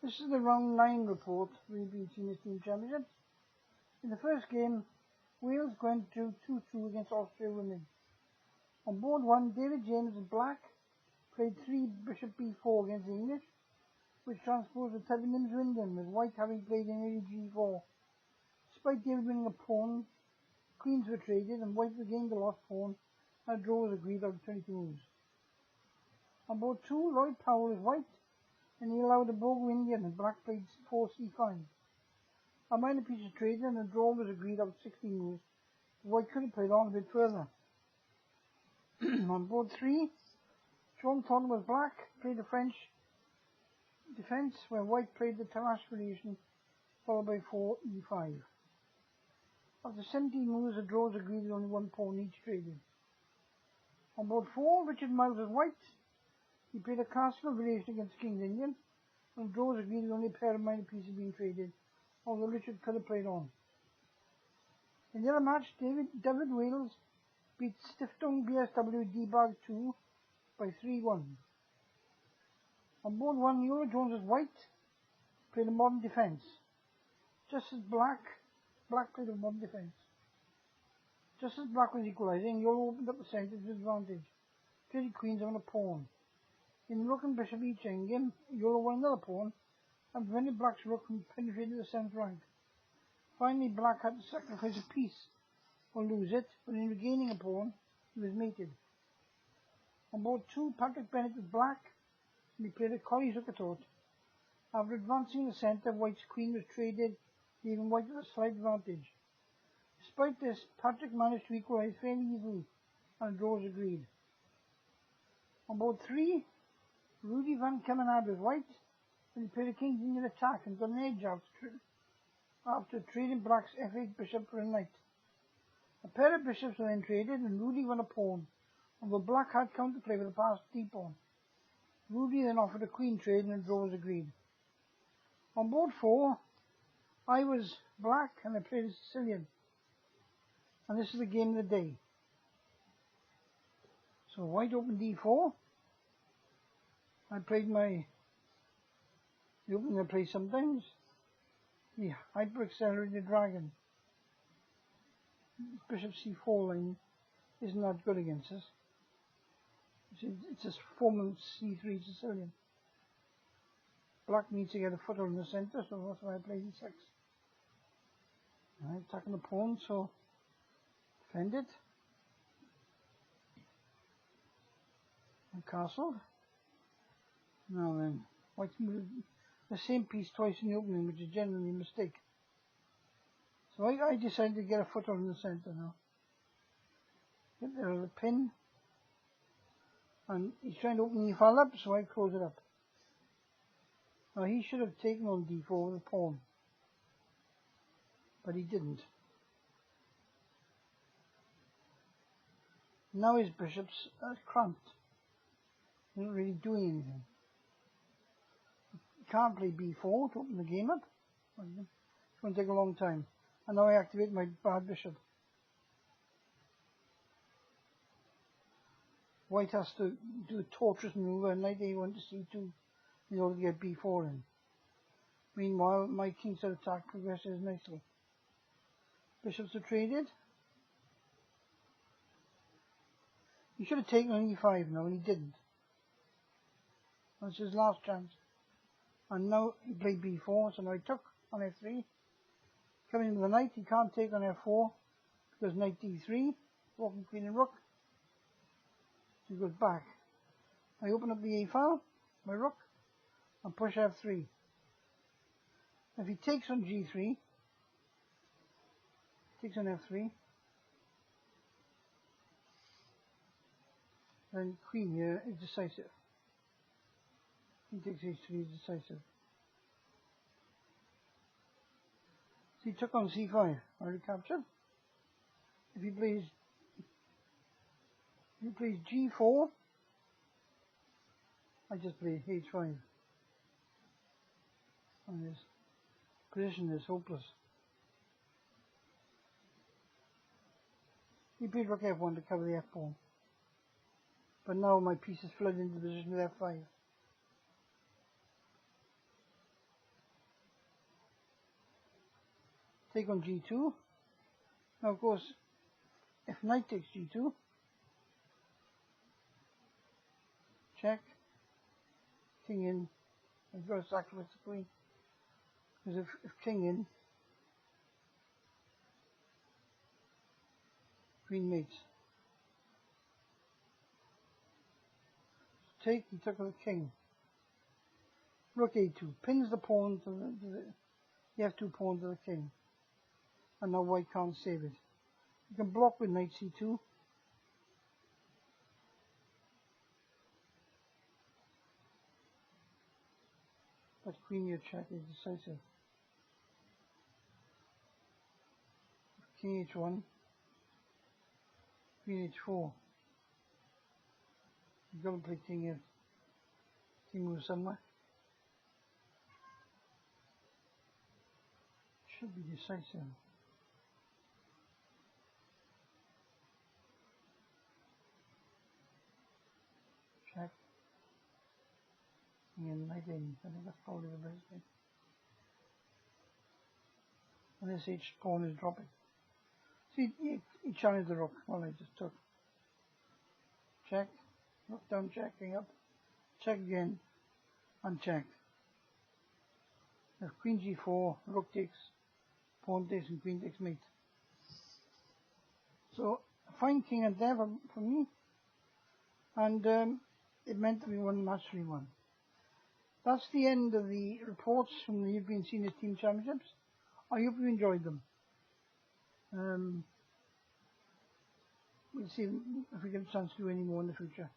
This is the round 9 report for the Senior Team Championship. In the first game, Wales went to 2-2 against Austria women. On board 1, David James and Black played 3 Bishop B4 against the English, which transposed the Tubingham's Wyndham, with White having played in early G4. Despite David winning a pawn, queens were traded and White regained the lost pawn, and a draw was agreed out of 22 moves. On board 2, Lloyd Powell was White, and he allowed a Bogo Indian, and Black played 4 C5. A minor piece was traded and a draw was agreed out of 16 moves. White could have played on a bit further. On board 3, Sean Thornton was Black, played the French defence, where White played the Tamash variation, followed by 4 E5. After 17 moves, a draw was agreed with only 1 pawn each traded. On board 4, Richard Miles was White. He played a castle variation against King's Indian, and a draw was agreed with only a pair of minor pieces being traded, although Richard could have played on. In the other match, David Wales beat Stiftung BSW D-Bag 2 by 3-1. On board 1, Yola Jones was White, played a modern defence. Just as Black played a modern defence. Just as Black was equalising, Yola opened up the centre to advantage, traded queens on a pawn. In the Rook and Bishop each endgame, Yola won another pawn, and prevented Black's Rook from penetrating the 7th rank. Finally, Black had to sacrifice a piece, or lose it, but in regaining a pawn, he was mated. On board 2, Patrick Bennett was Black, and he played a Collie Zuckertot. After advancing the centre, White's queen was traded, leaving White with a slight advantage. Despite this, Patrick managed to equalise fairly easily, and a draw was agreed. On board 3, Rudy van Kemenade was White, and he played a King's Indian attack and got an edge after trading Black's F8 bishop for a knight. A pair of bishops were then traded, and Rudy won a pawn, although Black had counterplay with a passed d-pawn. Rudy then offered a queen trade, and a draw was agreed. On board 4, I was Black, and I played a Sicilian. And this is the game of the day. So White opened d4. I played the opening I play sometimes, the hyper-accelerated dragon. Bishop c4 line isn't that good against us. It's a formal c3 Sicilian. Black needs to get a footer in the centre, so that's why I played e6. Alright, attacking the pawn, so defend it. And castled. Now then, White's moved the same piece twice in the opening, which is generally a mistake. So I decided to get a footer in the centre now. Get there with a pin. And he's trying to open the file up, so I close it up. Now he should have taken on d4 with a pawn. But he didn't. Now his bishop's cramped. He's not really doing anything. He can't play b4 to open the game up. It's going to take a long time. And now I activate my bad bishop. White has to do a torturous maneuver, knight a1 to c2, in order to get b4 in. Meanwhile, my kingside attack progresses nicely. Bishops are traded. He should have taken on e5 now, and he didn't. That's his last chance. And now he played b4, so now he took on f3. Coming in with the knight, he can't take on f4, because knight d3, walking queen and rook. So he goes back. I open up the a file, my rook, and push f3. If he takes on g3, takes on f3, then queen here is decisive. He takes h3 is decisive. So he took on c5, I recaptured. If he plays g4, I just play h5. And his position is hopeless. He played rook f1 to cover the f pawn. But now my piece is flooded into the position with f5. take on G2. Now of course, if knight takes G2, check, king in, I've got to sacrifice the queen, because if king in, queen mates. Take, he took on the king. Rook A2, pins the pawn to the F2 pawn to the king. And now white can't save it. You can block with knight C2. But queen here check is decisive. King H1, queen H4. You've got to play king here. King moves somewhere. Should be decisive. Check. And knight in. I think that's probably the best thing. And this H pawn is dropping. See, he challenged the rook. Well, I just took. Check. Rook down, check, king up. Check again. Uncheck. If queen G4, rook takes, pawn takes, and queen takes mate. So, a fine king and there for me. And it meant that we won match 3-1. That's the end of the reports from the European Senior Team Championships. I hope you enjoyed them. We'll see if we get a chance to do any more in the future.